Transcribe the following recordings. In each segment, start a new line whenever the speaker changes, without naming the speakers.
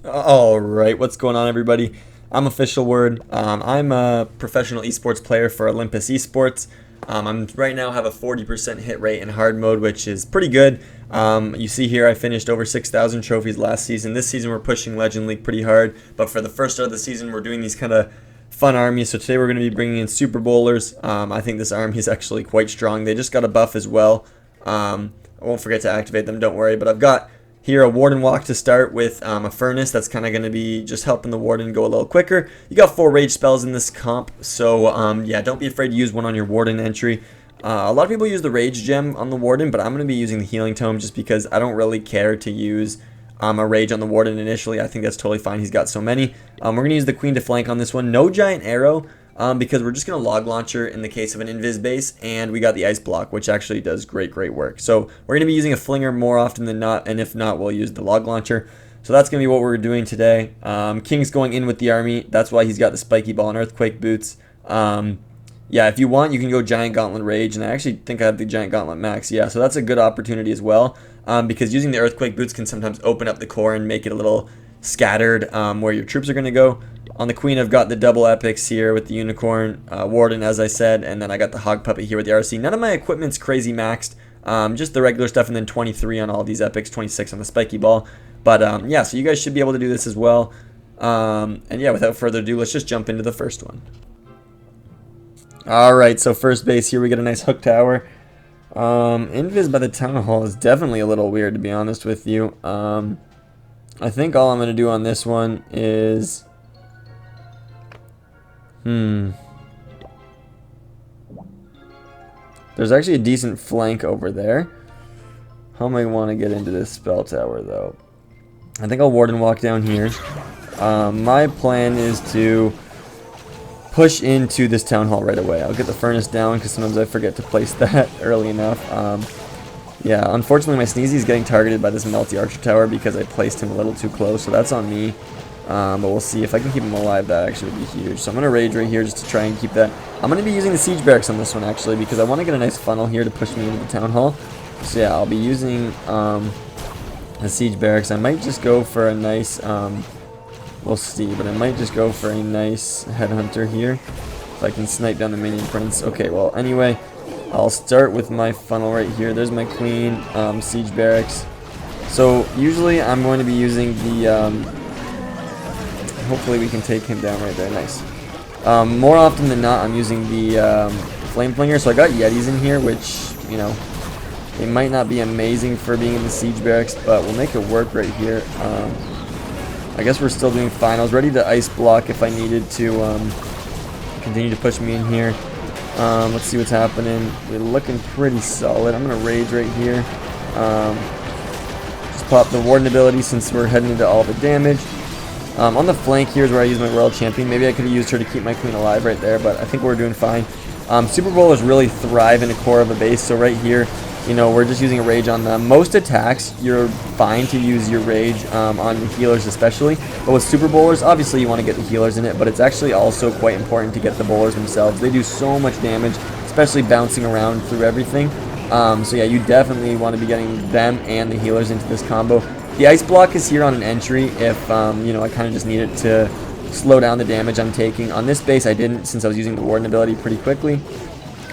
Alright, what's going on, everybody? I'm Official Word. I'm a professional esports player for Olympus Esports. I'm right now have a 40% hit rate in hard mode, which is pretty good. You see here I finished over 6,000 trophies last season. This season we're pushing Legend League pretty hard, but for the first start of the season we're doing these kind of fun armies. So today we're going to be bringing in Super Bowlers. I think this army is actually quite strong. They just got a buff as well. I won't forget to activate them, don't worry, but I've got here a Warden Walk to start with a Furnace that's kind of going to be just helping the Warden go a little quicker. You got 4 Rage spells in this comp, so yeah, don't be afraid to use one on your Warden entry. A lot of people use the Rage Gem on the Warden, but I'm going to be using the Healing Tome just because I don't really care to use a Rage on the Warden initially. I think that's totally fine. He's got so many. We're going to use the Queen to flank on this one. No Giant Arrow. Because we're just going to log launcher in the case of an invis base, and we got the ice block, which actually does great work. So we're going to be using a flinger more often than not, and if not, we'll use the log launcher. So that's going to be what we're doing today. King's going in with the army. That's why he's got the spiky ball and earthquake boots. Yeah, if you want, you can go Giant Gauntlet Rage, and I actually think I have the Giant Gauntlet Max. Yeah, so that's a good opportunity as well, because using the earthquake boots can sometimes open up the core and make it a little scattered where your troops are going to go. On the Queen, I've got the double epics here with the Unicorn, Warden, as I said, and then I got the Hog Puppet here with the RC. None of my equipment's crazy maxed, just the regular stuff, and then 23 on all these epics, 26 on the Spiky Ball. But yeah, so you guys should be able to do this as well. And yeah, without further ado, let's just jump into the first one. Alright, so first base here, we get a nice hook tower. Invis by the Town Hall is definitely a little weird, to be honest with you. I think all I'm going to do on this one is... There's actually a decent flank over there. How am I want to get into this spell tower, though? I think I'll Warden Walk down here. My plan is to push into this Town Hall right away. I'll get the Furnace down because sometimes I forget to place that early enough. Yeah, unfortunately my Sneezy is getting targeted by this Melty Archer Tower because I placed him a little too close, so that's on me. But we'll see if I can keep him alive. That actually would be huge. So I'm going to Rage right here just to try and keep that. I'm going to be using the Siege Barracks on this one actually because I want to get a nice funnel here to push me into the Town Hall. So yeah, I'll be using the Siege Barracks. I might just go for a nice, we'll see, but I might just go for a nice Headhunter here if I can snipe down the Minion Prince. Okay, well anyway, I'll start with my funnel right here. There's my Queen, Siege Barracks. So usually I'm going to be using the... hopefully we can take him down right there. Nice. More often than not, I'm using the Flame Flinger. So I got Yetis in here, which, you know, they might not be amazing for being in the Siege Barracks, but we'll make it work right here. I guess we're still doing fine. I was ready to ice block if I needed to continue to push me in here. Let's see what's happening. We're looking pretty solid. I'm going to Rage right here. Just pop the Warden ability since we're heading into all the damage. On the flank, here's where I use my Royal Champion. Maybe I could have used her to keep my Queen alive right there, but I think we're doing fine. Super Bowlers really thrive in the core of a base, so right here, you know, we're just using a Rage on them. Most attacks, you're fine to use your Rage on the healers especially, but with Super Bowlers, obviously you want to get the healers in it, but it's actually also quite important to get the bowlers themselves. They do so much damage, especially bouncing around through everything. So yeah, you definitely want to be getting them and the healers into this combo. The ice block is here on an entry if, you know, I kind of just need it to slow down the damage I'm taking. On this base, I didn't since I was using the Warden ability pretty quickly.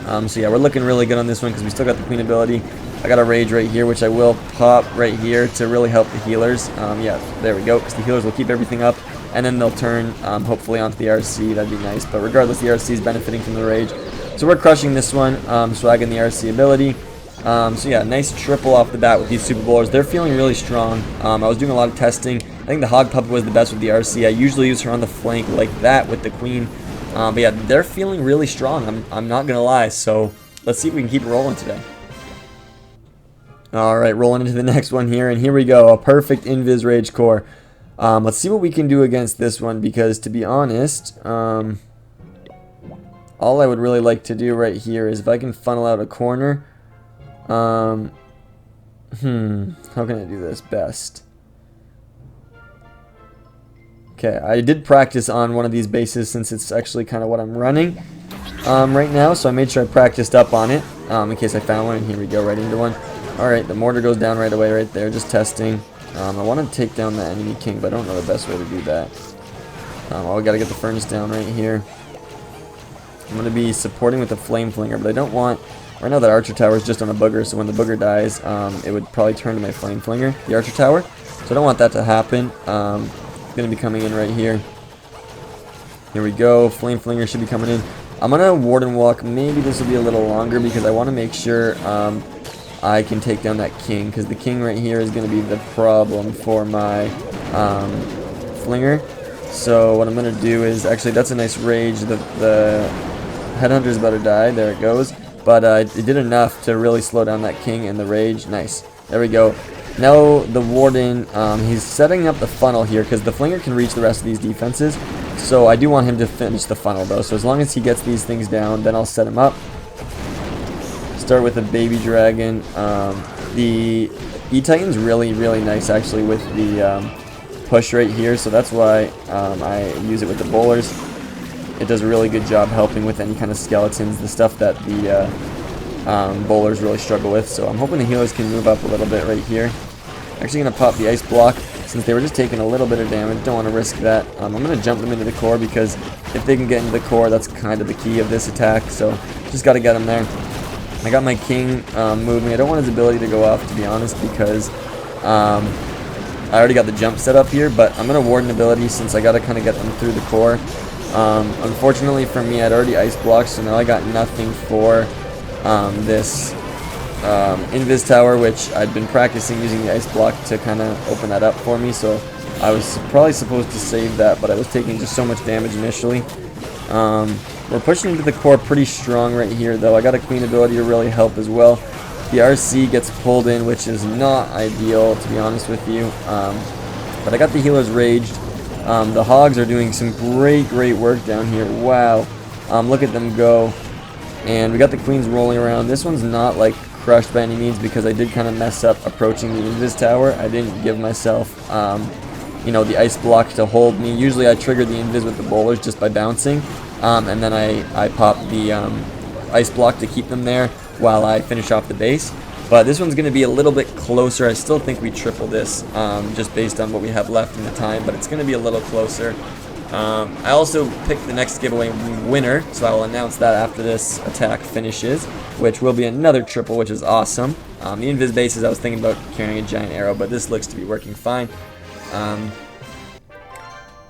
So yeah, we're looking really good on this one because we still got the Queen ability. I got a Rage right here, which I will pop right here to really help the healers. Yeah, there we go, because the healers will keep everything up, and then they'll turn, hopefully, onto the RC. That'd be nice. But regardless, the RC is benefiting from the Rage. So we're crushing this one, swagging the RC ability. So yeah, nice triple off the bat with these Super Bowlers. They're feeling really strong. I was doing a lot of testing. I think the Hog Puppet was the best with the RC. I usually use her on the flank like that with the Queen. But yeah, they're feeling really strong. I'm not going to lie. So let's see if we can keep it rolling today. Alright, rolling into the next one here. And here we go. A perfect Invis Rage Core. Let's see what we can do against this one. Because to be honest, all I would really like to do right here is if I can funnel out a corner... how can I do this best? Okay, I did practice on one of these bases since it's actually kind of what I'm running right now, so I made sure I practiced up on it in case I found one, and here we go, right into one. Alright, the mortar goes down right away right there, just testing. I want to take down the enemy king, but I don't know the best way to do that. We got to get the furnace down right here. I'm going to be supporting with the flame flinger, but I don't want... Right now that archer tower is just on a booger, so when the booger dies, it would probably turn to my flame flinger, the archer tower. So I don't want that to happen. It's going to be coming in right here. Here we go. Flame flinger should be coming in. I'm going to warden walk. Maybe this will be a little longer because I want to make sure I can take down that king, because the king right here is going to be the problem for my flinger. So what I'm going to do is, actually that's a nice rage. The headhunter is about to die. There it goes. But it did enough to really slow down that king and the rage. Nice. There we go. Now the warden, he's setting up the funnel here because the flinger can reach the rest of these defenses. So I do want him to finish the funnel though. So as long as he gets these things down, then I'll set him up. Start with a baby dragon. The E-Titan's really nice actually with the push right here. So that's why I use it with the bowlers. It does a really good job helping with any kind of skeletons, the stuff that the bowlers really struggle with. So I'm hoping the healers can move up a little bit right here. Actually going to pop the ice block since they were just taking a little bit of damage. Don't want to risk that. I'm going to jump them into the core because if they can get into the core, that's kind of the key of this attack. So just got to get them there. I got my king moving. I don't want his ability to go off, to be honest, because I already got the jump set up here. But I'm going to warden ability since I got to kind of get them through the core. Unfortunately for me, I'd already ice blocked, so now I got nothing for this invis tower, which I'd been practicing using the ice block to kind of open that up for me. So I was probably supposed to save that, but I was taking just so much damage initially. We're pushing into the core pretty strong right here, though. I got a queen ability to really help as well. The RC gets pulled in, which is not ideal, to be honest with you. But I got the healers raged. The hogs are doing some great work down here. Wow. Look at them go. And we got the queens rolling around. This one's not like crushed by any means because I did kind of mess up approaching the invis tower. I didn't give myself, you know, the ice block to hold me. Usually I trigger the invis with the bowlers just by bouncing. And then I pop the ice block to keep them there while I finish off the base. But this one's going to be a little bit closer. I still think we triple this just based on what we have left in the time, but it's going to be a little closer. I also picked the next giveaway winner, so I will announce that after this attack finishes, which will be another triple, which is awesome. The invis bases, I was thinking about carrying a giant arrow, but this looks to be working fine.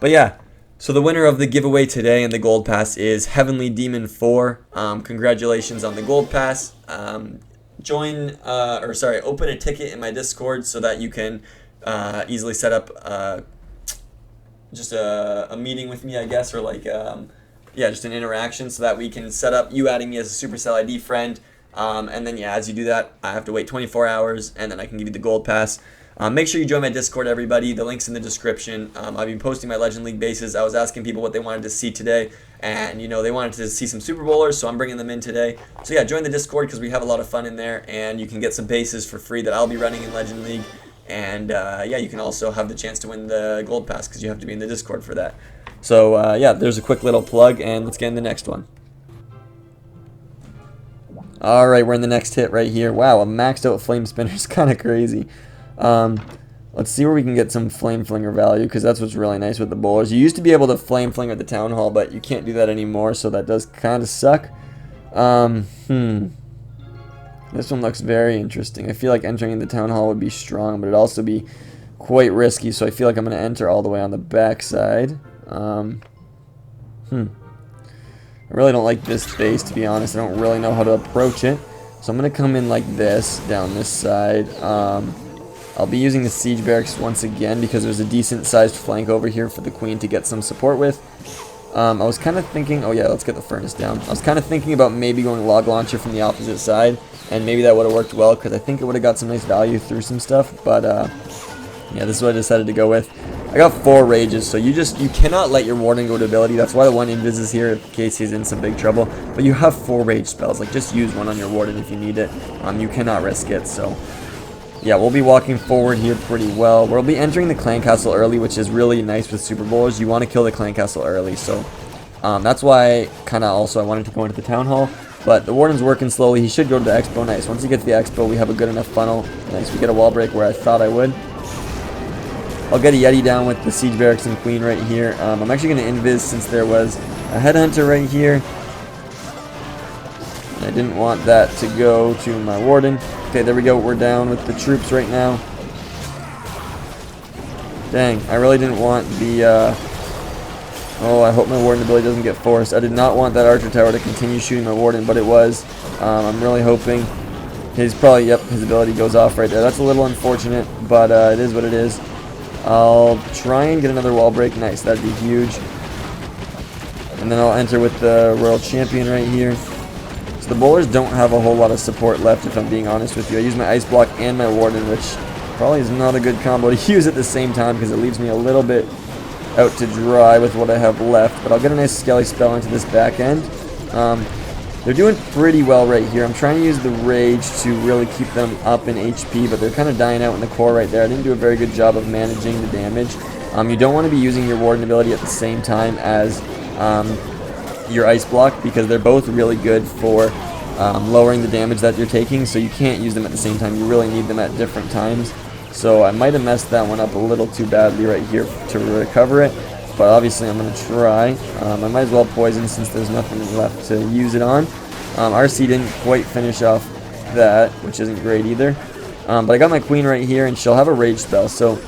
But yeah, so the winner of the giveaway today in the gold pass is Heavenly Demon 4. Congratulations on the gold pass. Open a ticket in my Discord so that you can easily set up just a meeting with me, I guess, or like just an interaction, so that we can set up you adding me as a Supercell ID friend, and then as you do that, I have to wait 24 hours, and then I can give you the gold pass. Make sure you join my Discord, everybody. The link's in the description. I've been posting my Legend League bases. I was asking people what they wanted to see today, and you know, they wanted to see some Super Bowlers, so I'm bringing them in today. So yeah, join the Discord because we have a lot of fun in there, and you can get some bases for free that I'll be running in Legend League. And yeah, you can also have the chance to win the gold pass because you have to be in the Discord for that. So yeah, there's a quick little plug, and let's get in the next one. Alright, we're in the next hit right here. Wow, a maxed out flame spinner is kind of crazy. Let's see where we can get some flame flinger value, because that's what's really nice with the bowlers. You used to be able to flame flinger at the town hall, but you can't do that anymore, so that does kind of suck. This one looks very interesting. I feel like entering the town hall would be strong, but it'd also be quite risky, so I feel like I'm going to enter all the way on the back side. I really don't like this base, to be honest. I don't really know how to approach it. So I'm going to come in like this, down this side. I'll be using the siege barracks once again because there's a decent sized flank over here for the queen to get some support with. I was kind of thinking, oh yeah, let's get the furnace down. I was kind of thinking about maybe going log launcher from the opposite side, and maybe that would have worked well because I think it would have got some nice value through some stuff. But yeah, this is what I decided to go with. I got 4 rages, so you cannot let your warden go to ability. That's why the one invis is here in case he's in some big trouble. But you have 4 rage spells. Like, just use one on your warden if you need it. You cannot risk it. So yeah, we'll be walking forward here pretty well. We'll be entering the clan castle early, which is really nice with Super Bowlers. You want to kill the clan castle early, so that's why kind of also I wanted to go into the town hall. But the warden's working slowly. He should go to the expo. Nice. Once he gets to the expo, we have a good enough funnel. Nice. We get a wall break where I thought I would. I'll get a Yeti down with the Siege Barracks and Queen right here. I'm actually going to invis since there was a Headhunter right here. I didn't want that to go to my Warden. Okay, there we go. We're down with the troops right now. Dang, I really didn't want the... oh, I hope my Warden ability doesn't get forced. I did not want that Archer Tower to continue shooting my Warden, but it was. I'm really hoping... He's probably... Yep, his ability goes off right there. That's a little unfortunate, but it is what it is. I'll try and get another wall break. Nice, that'd be huge. And then I'll enter with the Royal Champion right here. So the bowlers don't have a whole lot of support left, if I'm being honest with you. I use my Ice Block and my Warden, which probably is not a good combo to use at the same time because it leaves me a little bit out to dry with what I have left. But I'll get a nice Skelly spell into this back end. They're doing pretty well right here. I'm trying to use the Rage to really keep them up in HP, but they're kind of dying out in the core right there. I didn't do a very good job of managing the damage. You don't want to be using your Warden ability at the same time as your Ice Block because they're both really good for lowering the damage that you're taking, so you can't use them at the same time. You really need them at different times. So I might have messed that one up a little too badly right here to recover it, but obviously I'm going to try. I might as well poison since there's nothing left to use it on. RC didn't quite finish off that, which isn't great either. But I got my Queen right here, and she'll have a Rage spell, so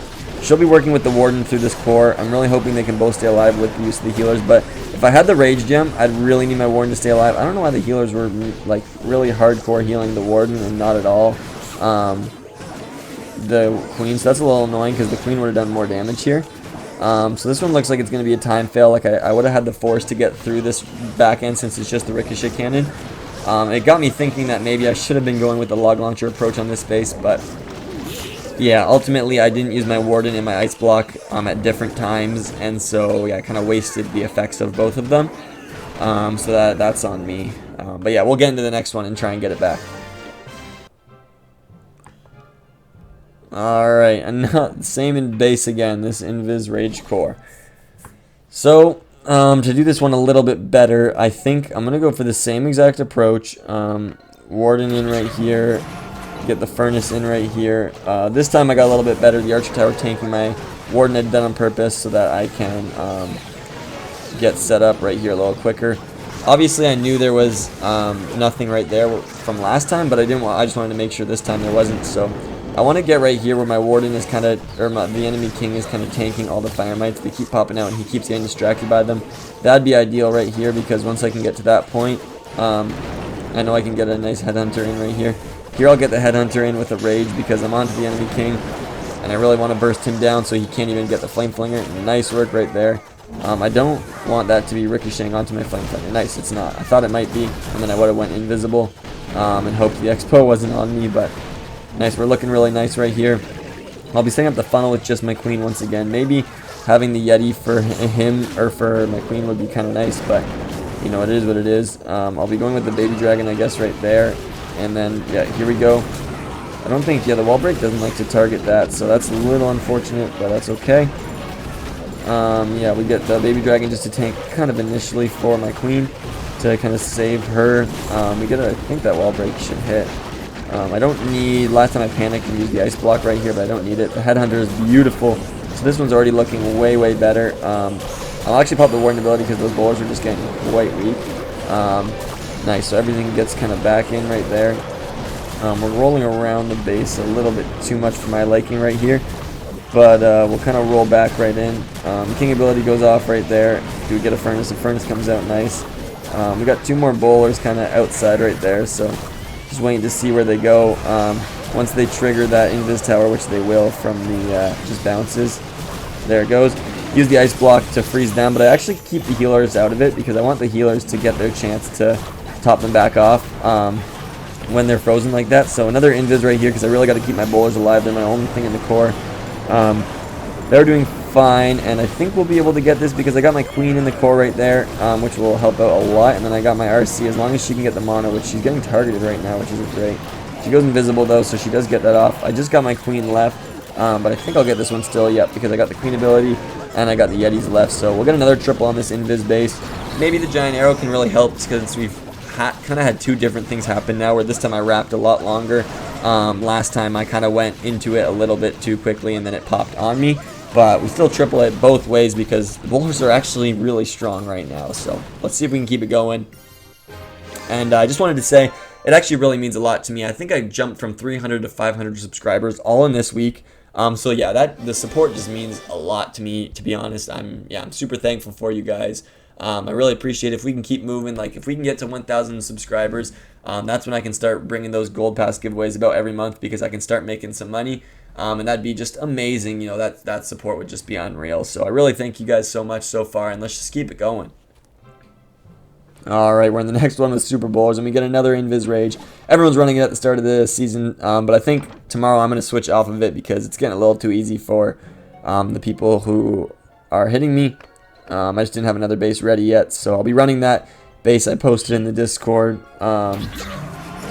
she'll be working with the Warden through this core. I'm really hoping they can both stay alive with the use of the healers, but if I had the Rage gem, I'd really need my Warden to stay alive. I don't know why the healers were like really hardcore healing the Warden and not at all the Queen, so that's a little annoying because the Queen would have done more damage here. So this one looks like it's going to be a time fail. Like I would have had the force to get through this back end since it's just the Ricochet Cannon. It got me thinking that maybe I should have been going with the Log Launcher approach on this base, but yeah, ultimately I didn't use my Warden and my Ice Block at different times, and so yeah, I kind of wasted the effects of both of them. So that's on me. But yeah, we'll get into the next one and try and get it back. Alright, and same in base again, this Invis Rage Core. So, to do this one a little bit better, I think I'm going to go for the same exact approach. Warden in right here, get the Furnace in right here. This time I got a little bit better, the Archer Tower tanking my Warden had done on purpose so that I can get set up right here a little quicker. Obviously I knew there was nothing right there from last time, but I just wanted to make sure this time there wasn't, so I want to get right here where my Warden is kind of, or the enemy king is kind of tanking all the Fire Mites. They keep popping out and he keeps getting distracted by them. That'd be ideal right here because once I can get to that point, I know I can get a nice Headhunter in right here. Here I'll get the Headhunter in with a Rage because I'm onto the enemy king and I really want to burst him down so he can't even get the Flame Flinger. Nice work right there. I don't want that to be ricocheting onto my Flame Flinger. Nice, it's not. I thought it might be, and then I would have went invisible and hoped the Expo wasn't on me, but nice, we're looking really nice right here. I'll be setting up the funnel with just my Queen once again. Maybe having the Yeti for him or for my Queen would be kind of nice, but you know, it is what it is. I'll be going with the Baby Dragon, I guess, right there. And then, yeah, here we go. I don't think, yeah, the wall break doesn't like to target that, so that's a little unfortunate, but that's okay. Yeah, we get the Baby Dragon just to tank kind of initially for my Queen to kind of save her. We get I think that wall break should hit. I don't need, last time I panicked and used the Ice Block right here, but I don't need it. The Headhunter is beautiful, so this one's already looking way, way better. I'll actually pop the Warden ability because those bowlers are just getting quite weak. Nice, so everything gets kind of back in right there. We're rolling around the base a little bit too much for my liking right here, but we'll kind of roll back right in. King ability goes off right there. Do we get a Furnace? The Furnace comes out nice. We got two more bowlers kind of outside right there, so just waiting to see where they go. Once they trigger that Invis Tower, which they will from the just bounces. There it goes. Use the Ice Block to freeze them, but I actually keep the healers out of it because I want the healers to get their chance to top them back off when they're frozen like that. So another Invis right here because I really got to keep my bowlers alive. They're my only thing in the core. They're doing fine, and I think we'll be able to get this because I got my Queen in the core right there, which will help out a lot, and then I got my RC as long as she can get the mono, which she's getting targeted right now, which isn't great. She goes invisible though, so she does get that off. I just got my Queen left, but I think I'll get this one still, yep, because I got the Queen ability and I got the Yetis left, so we'll get another triple on this Invis base. Maybe the Giant Arrow can really help because we've kind of had two different things happen now, where this time I wrapped a lot longer. Last time I kind of went into it a little bit too quickly and then it popped on me. but we still triple it both ways because the bowlers are actually really strong right now. So let's see if we can keep it going. And I just wanted to say, it actually really means a lot to me. I think I jumped from 300 to 500 subscribers all in this week. So yeah, the support just means a lot to me, to be honest. I'm super thankful for you guys. I really appreciate it. If we can keep moving, like if we can get to 1,000 subscribers, that's when I can start bringing those gold pass giveaways about every month, because I can start making some money. And that'd be just amazing. You know, that support would just be unreal. So I really thank you guys so much so far, and let's just keep it going. Alright, we're in the next one with Super Bowlers, and we get another Invis Rage. Everyone's running it at the start of the season, but I think tomorrow I'm going to switch off of it because it's getting a little too easy for the people who are hitting me. I just didn't have another base ready yet, so I'll be running that base I posted in the Discord. So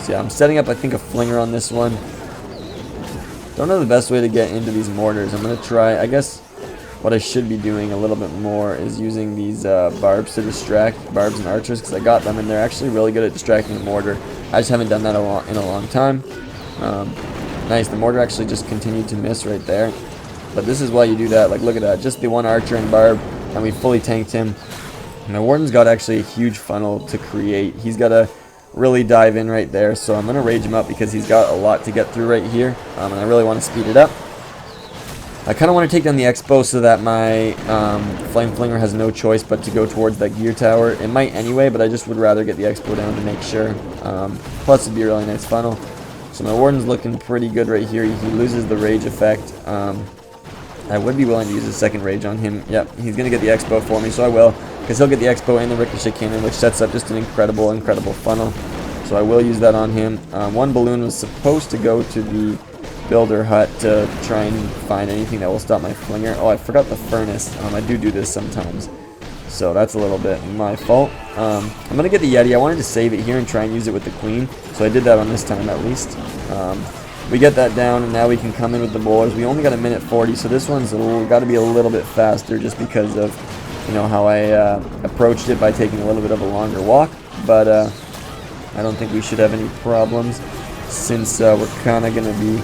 yeah, I'm setting up, I think, a flinger on this one. Don't know the best way to get into these mortars. I'm going to try, I guess what I should be doing a little bit more is using these barbs to distract, barbs and archers, because I got them and they're actually really good at distracting the mortar. I just haven't done that in a long time. Nice, the mortar actually just continued to miss right there. But this is why you do that. Like, look at that, just the one archer and barb, and we fully tanked him. My warden's got actually a huge funnel to create. He's got to really dive in right there, so I'm going to rage him up because he's got a lot to get through right here, and I really want to speed it up. I kind of want to take down the expo so that my flame flinger has no choice but to go towards that gear tower. It might anyway, but I just would rather get the expo down to make sure. Plus it'd be a really nice funnel. So my warden's looking pretty good right here. He loses the rage effect. I would be willing to use a second rage on him. Yep, he's going to get the expo for me, so I will, because he'll get the expo and the ricochet cannon, which sets up just an incredible funnel. So I will use that on him. One balloon was supposed to go to the builder hut to try and find anything that will stop my flinger. Oh, I forgot the furnace. I do this sometimes, so that's a little bit my fault. I'm gonna get the Yeti. I wanted to save it here and try and use it with the queen, so I did that on this time at least. We get that down, and now we can come in with the bowlers. We only got a minute 40, so this one's got to be a little bit faster just because of, you know, how I approached it by taking a little bit of a longer walk. But I don't think we should have any problems since we're kind of going to be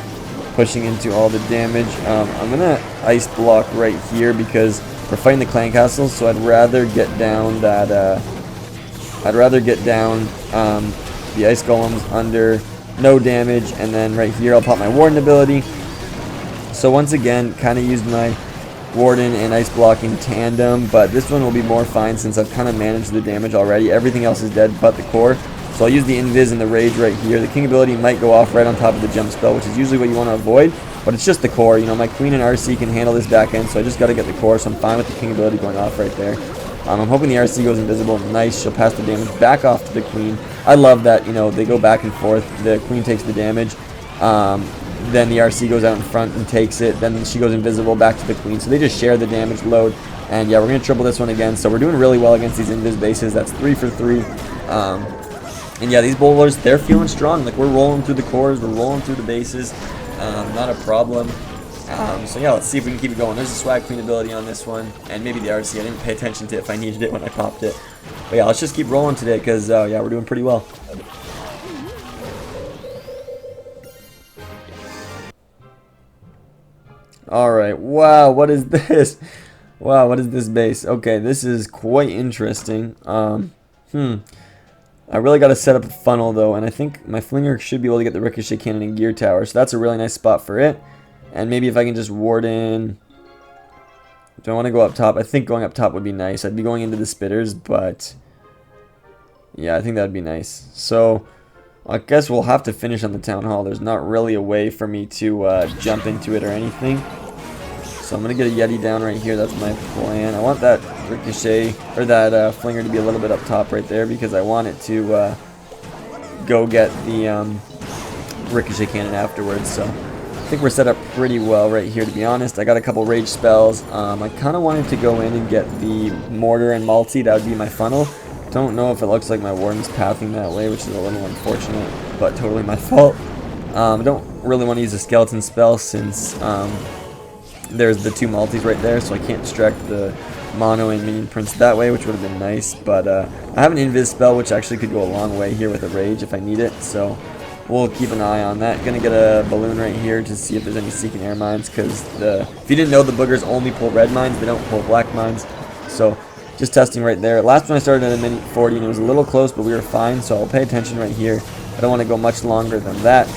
pushing into all the damage. I'm going to ice block right here because we're fighting the clan castles, so I'd rather get down that the ice golems under no damage, and then right here I'll pop my warden ability. So once again, kind of used my warden and ice block in tandem, but this one will be more fine since I've kind of managed the damage already. Everything else is dead but the core. So I'll use the invis and the rage right here. The king ability might go off right on top of the jump spell, which is usually what you want to avoid, but it's just the core. You know, my queen and RC can handle this back end, so I just got to get the core, so I'm fine with the king ability going off right there. I'm hoping the RC goes invisible. Nice, she'll pass the damage back off to the queen. I love that, you know, they go back and forth. The queen takes the damage, then the RC goes out in front and takes it, then she goes invisible back to the queen. So they just share the damage load, and yeah, we're going to triple this one again. So we're doing really well against these invis bases. That's 3 for 3. And yeah, these bowlers, they're feeling strong. Like, we're rolling through the cores, we're rolling through the bases. Not a problem. So yeah, let's see if we can keep it going. There's a swag queen ability on this one, and maybe the RC. I didn't pay attention to it if I needed it when I popped it. But yeah, let's just keep rolling today because yeah, we're doing pretty well. Alright, wow, what is this? Wow, what is this base? Okay, this is quite interesting. I really got to set up a funnel though, and I think my flinger should be able to get the ricochet cannon and gear tower, so that's a really nice spot for it. And maybe if I can just ward in... Do I want to go up top? I think going up top would be nice. I'd be going into the spitters, but... yeah, I think that would be nice. So, I guess we'll have to finish on the town hall. There's not really a way for me to jump into it or anything. So I'm going to get a Yeti down right here. That's my plan. I want that ricochet, or that flinger to be a little bit up top right there because I want it to go get the ricochet cannon afterwards. So I think we're set up pretty well right here, to be honest. I got a couple rage spells. I kind of wanted to go in and get the mortar and multi. That would be my funnel. Don't know if it looks like my warden's pathing that way, which is a little unfortunate, but totally my fault. I don't really want to use a skeleton spell since there's the 2 multis right there, so I can't distract the mono and minion prince that way, which would have been nice. But I have an invis spell, which actually could go a long way here with a rage if I need it. So we'll keep an eye on that. Gonna get a balloon right here to see if there's any seeking air mines, because if you didn't know, the boogers only pull red mines, they don't pull black mines. So just testing right there. Last one I started at a minute 40 and it was a little close, but we were fine, so I'll pay attention right here. I don't want to go much longer than that.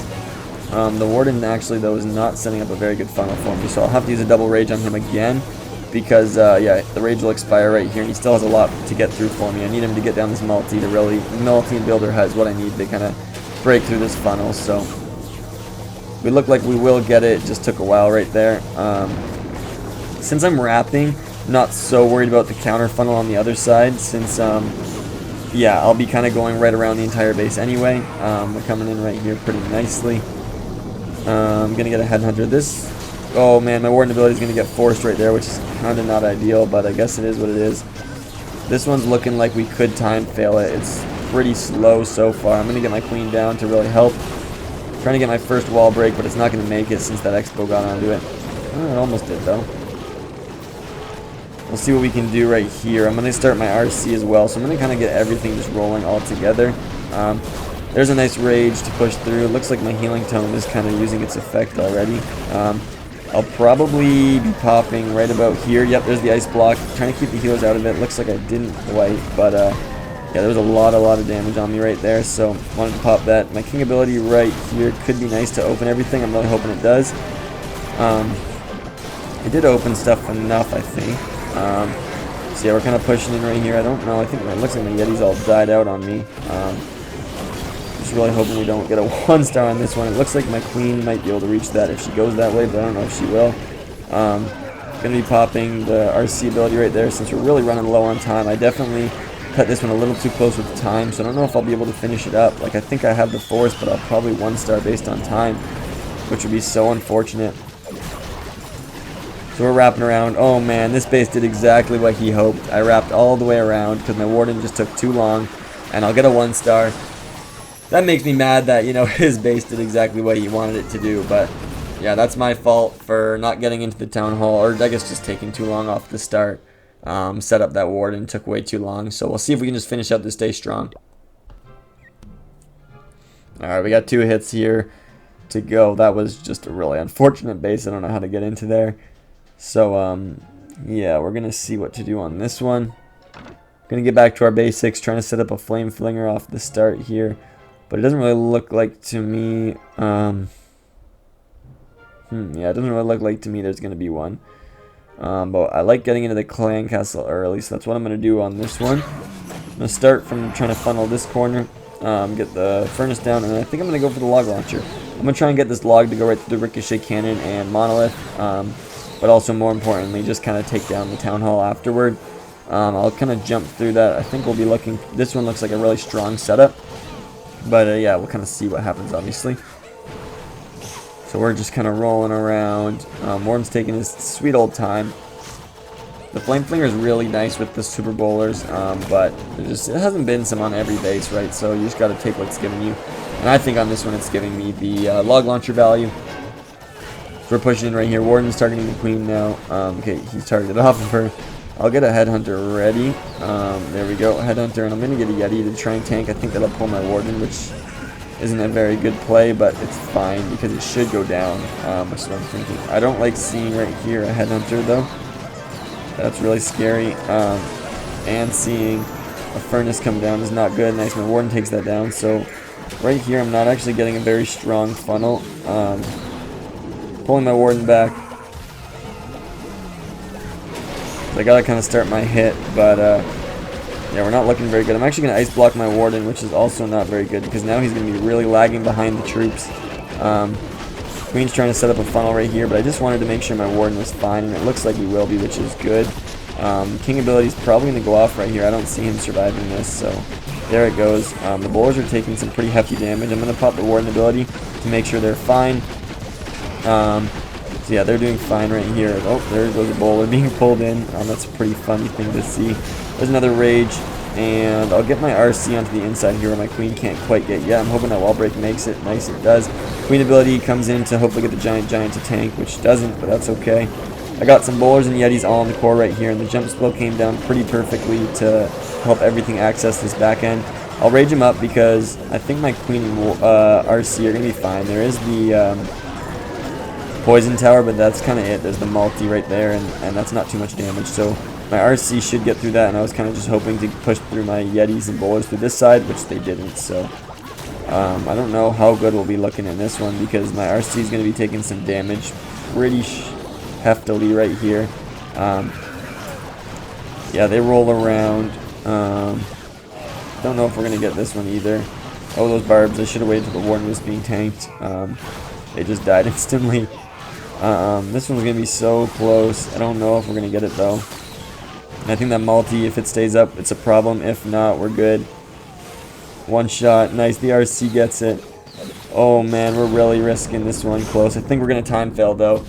The warden actually though is not setting up a very good funnel for me, so I'll have to use a double rage on him again, because yeah, the rage will expire right here and he still has a lot to get through for me. I need him to get down this multi to really, multi and builder has what I need to kind of break through this funnel. So we look like we will get it. It just took a while right there. Since I'm wrapping, I'm not so worried about the counter funnel on the other side, since yeah, I'll be kind of going right around the entire base anyway. We're coming in right here pretty nicely. I'm gonna get a headhunter. This, oh man, my warden ability is gonna get forced right there, which is kind of not ideal, but I guess it is what it is. This one's looking like we could time fail it. It's pretty slow so far. I'm gonna get my queen down to really help. Trying to get my first wall break, but it's not gonna make it since that expo got onto it. Oh, it almost did though. We'll see what we can do right here. I'm gonna start my RC as well, so I'm gonna kind of get everything just rolling all together. There's a nice rage to push through. It looks like my healing tome is kind of using its effect already. I'll probably be popping right about here. Yep, there's the ice block. Trying to keep the healers out of it. Looks like I didn't quite, but yeah, there was a lot of damage on me right there, so wanted to pop that. My king ability right here could be nice to open everything. I'm really hoping it does. It did open stuff enough, I think. So yeah, we're kind of pushing in right here. I don't know. I think it looks like my Yeti's all died out on me. Just really hoping we don't get a 1-star on this one. It looks like my queen might be able to reach that if she goes that way, but I don't know if she will. Gonna be popping the RC ability right there since we're really running low on time. I definitely cut this one a little too close with the time, so I don't know if I'll be able to finish it up. Like, I think I have the force, but I'll probably 1-star based on time, which would be so unfortunate. So we're wrapping around. Oh man, this base did exactly what he hoped. I wrapped all the way around because my warden just took too long, and I'll get a 1-star. That makes me mad that, you know, his base did exactly what he wanted it to do, but yeah, that's my fault for not getting into the town hall, or I guess just taking too long off the start. Set up that warden took way too long, so we'll see if we can just finish out this day strong. Alright, we got 2 hits here to go. That was just a really unfortunate base. I don't know how to get into there. So, yeah, we're going to see what to do on this one. Going to get back to our basics, trying to set up a flame flinger off the start here. But it doesn't really look like to me, yeah, it doesn't really look like to me there's going to be one. But I like getting into the clan castle early, so that's what I'm going to do on this one. I'm going to start from trying to funnel this corner, get the furnace down, and I think I'm going to go for the log launcher. I'm going to try and get this log to go right through the ricochet cannon and monolith, but also more importantly, just kind of take down the town hall afterward. I'll kind of jump through that. I think we'll be looking, this one looks like a really strong setup, but yeah, we'll kind of see what happens, obviously. So we're just kind of rolling around. Warden's taking his sweet old time. The flame flinger is really nice with the super bowlers, but it hasn't been some on every base, right? So you just got to take what's given you. And I think on this one it's giving me the log launcher value. So we're pushing in right here. Warden's targeting the queen now. Okay, he's targeted off of her. I'll get a headhunter ready. There we go, headhunter, and I'm going to get a Yeti to try and tank. I think that'll pull my warden, which isn't a very good play, but it's fine because it should go down, which is what I'm thinking. I don't like seeing right here a headhunter though. That's really scary. And seeing a furnace come down is not good. Nice, my warden takes that down. So right here I'm not actually getting a very strong funnel. Pulling my warden back. So I gotta kind of start my hit, but yeah, we're not looking very good. I'm actually going to ice block my warden, which is also not very good because now he's going to be really lagging behind the troops. Queen's trying to set up a funnel right here, but I just wanted to make sure my warden was fine, and it looks like he will be, which is good. King ability is probably going to go off right here. I don't see him surviving this, so there it goes. The bowlers are taking some pretty hefty damage. I'm going to pop the warden ability to make sure they're fine. So yeah, they're doing fine right here. Oh, there goes a bowler being pulled in. That's a pretty funny thing to see. There's another rage, and I'll get my RC onto the inside here where my queen can't quite get yet. I'm hoping that wall break makes it. Nice, it does. Queen ability comes in to hopefully get the giant to tank, which doesn't, but that's okay. I got some bowlers and Yetis all in the core right here, and the jump spell came down pretty perfectly to help everything access this back end. I'll rage him up because I think my queen and RC are going to be fine. There is the poison tower, but that's kind of it. There's the multi right there, and that's not too much damage. So my RC should get through that, and I was kind of just hoping to push through my Yetis and bowlers through this side, which they didn't. So I don't know how good we'll be looking in this one because my RC is going to be taking some damage pretty heftily right here. Yeah, they roll around. Don't know if we're going to get this one either. Oh, those barbs. I should have waited until the warden was being tanked. They just died instantly. This one's going to be so close. I don't know if we're going to get it, though. And I think that multi, if it stays up, it's a problem. If not, we're good. One shot. Nice. The RC gets it. Oh, man. We're really risking this one close. I think we're going to time fail, though.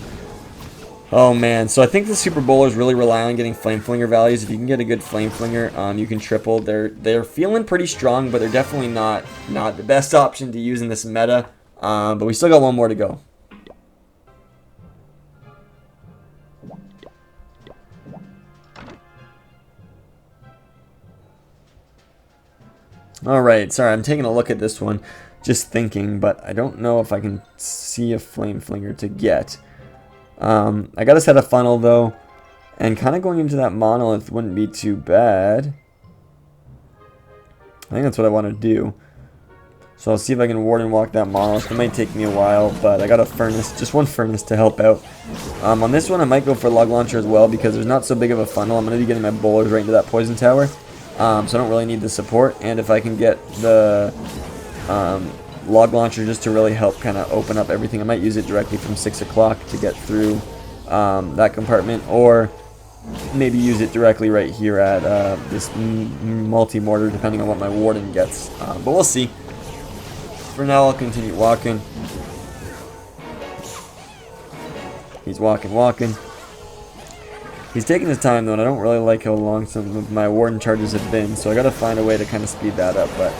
Oh, man. So I think the Super Bowlers really rely on getting Flame Flinger values. If you can get a good Flame Flinger, you can triple. They're feeling pretty strong, but they're definitely not the best option to use in this meta. But we still got one more to go. Alright, sorry, I'm taking a look at this one, just thinking, but I don't know if I can see a Flame Flinger to get. I got to set a funnel, though, and kind of going into that monolith wouldn't be too bad. I think that's what I want to do. So I'll see if I can warden walk that monolith. It might take me a while, but I got a furnace, just one furnace to help out. On this one, I might go for log launcher as well because there's not so big of a funnel. I'm going to be getting my bowlers right into that poison tower, so I don't really need the support. And if I can get the log launcher just to really help kind of open up everything, I might use it directly from 6 o'clock to get through that compartment, or maybe use it directly right here at this multi-mortar, depending on what my warden gets. But we'll see. For now, I'll continue walking. He's walking. He's taking his time, though, and I don't really like how long some of my warden charges have been, so I gotta find a way to kind of speed that up. But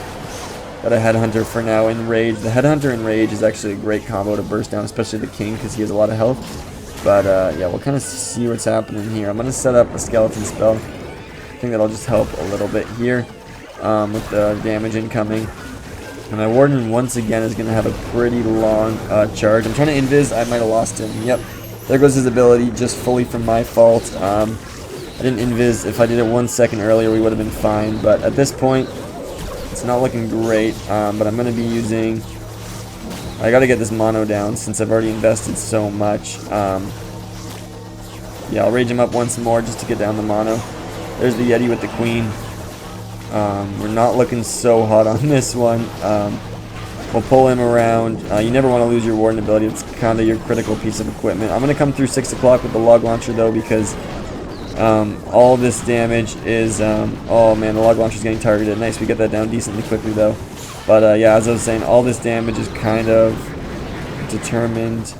got a headhunter for now in rage. The headhunter in rage is actually a great combo to burst down, especially the king, because he has a lot of health. But yeah, we'll kind of see what's happening here. I'm gonna set up a skeleton spell. I think that'll just help a little bit here with the damage incoming. And my warden once again is going to have a pretty long charge. I'm trying to invis. I might have lost him. Yep. There goes his ability, just fully from my fault. I didn't invis. If I did it 1 second earlier, we would have been fine. But at this point, it's not looking great. But I'm going to be using... I got to get this mono down since I've already invested so much. Yeah, I'll rage him up once more just to get down the mono. There's the Yeti with the queen. We're not looking so hot on this one. We'll pull him around. You never want to lose your warden ability. It's kind of your critical piece of equipment. I'm going to come through 6 o'clock with the log launcher, though, because all this damage is... oh, man, the log launcher is getting targeted. Nice, we get that down decently quickly, though. But, yeah, as I was saying, all this damage is kind of determined.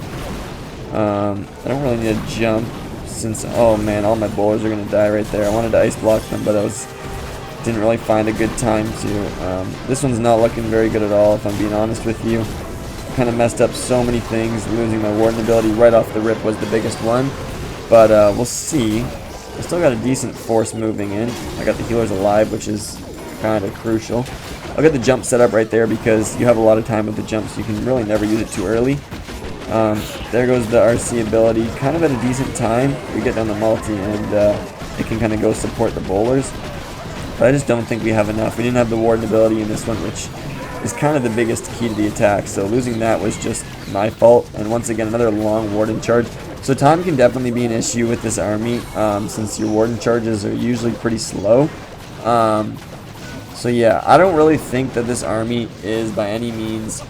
I don't really need to jump since... oh, man, all my bowlers are going to die right there. I wanted to ice block them, but I didn't really find a good time to. This one's not looking very good at all, if I'm being honest with you. Kind of messed up so many things. Losing my warden ability right off the rip was the biggest one. But we'll see. I still got a decent force moving in. I got the healers alive, which is kind of crucial. I'll get the jump set up right there because you have a lot of time with the jump, so you can really never use it too early. There goes the RC ability. Kind of at a decent time. We get down the multi, and it can kind of go support the bowlers. But I just don't think we have enough. We didn't have the warden ability in this one, which is kind of the biggest key to the attack. So losing that was just my fault. And once again, another long warden charge. So time can definitely be an issue with this army, since your warden charges are usually pretty slow. So yeah, I don't really think that this army is by any means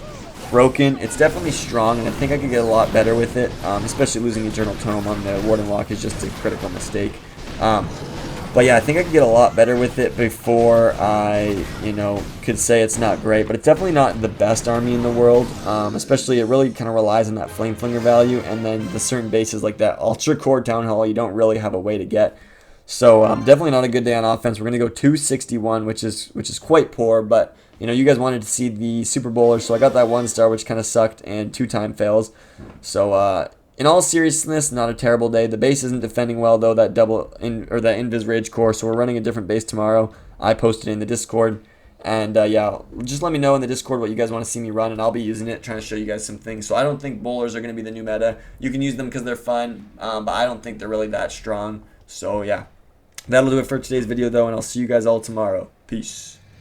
broken. It's definitely strong, and I think I could get a lot better with it, especially losing Eternal Tome on the warden lock is just a critical mistake. But yeah, I think I could get a lot better with it before I, could say it's not great. But it's definitely not the best army in the world. Especially, it really kind of relies on that Flame Flinger value. And then the certain bases like that Ultra Core Town Hall, you don't really have a way to get. So definitely not a good day on offense. We're going to go 261, which is quite poor. But, you guys wanted to see the Super Bowler. So I got that 1 star, which kind of sucked, and 2 time fails. So, in all seriousness, not a terrible day. The base isn't defending well, though, that invis rage core, so we're running a different base tomorrow. I posted in the Discord, And yeah, just let me know in the Discord what you guys want to see me run, and I'll be using it, trying to show you guys some things. So I don't think bowlers are going to be the new meta. You can use them because they're fun, but I don't think they're really that strong. So yeah, that'll do it for today's video, though, and I'll see you guys all tomorrow. Peace.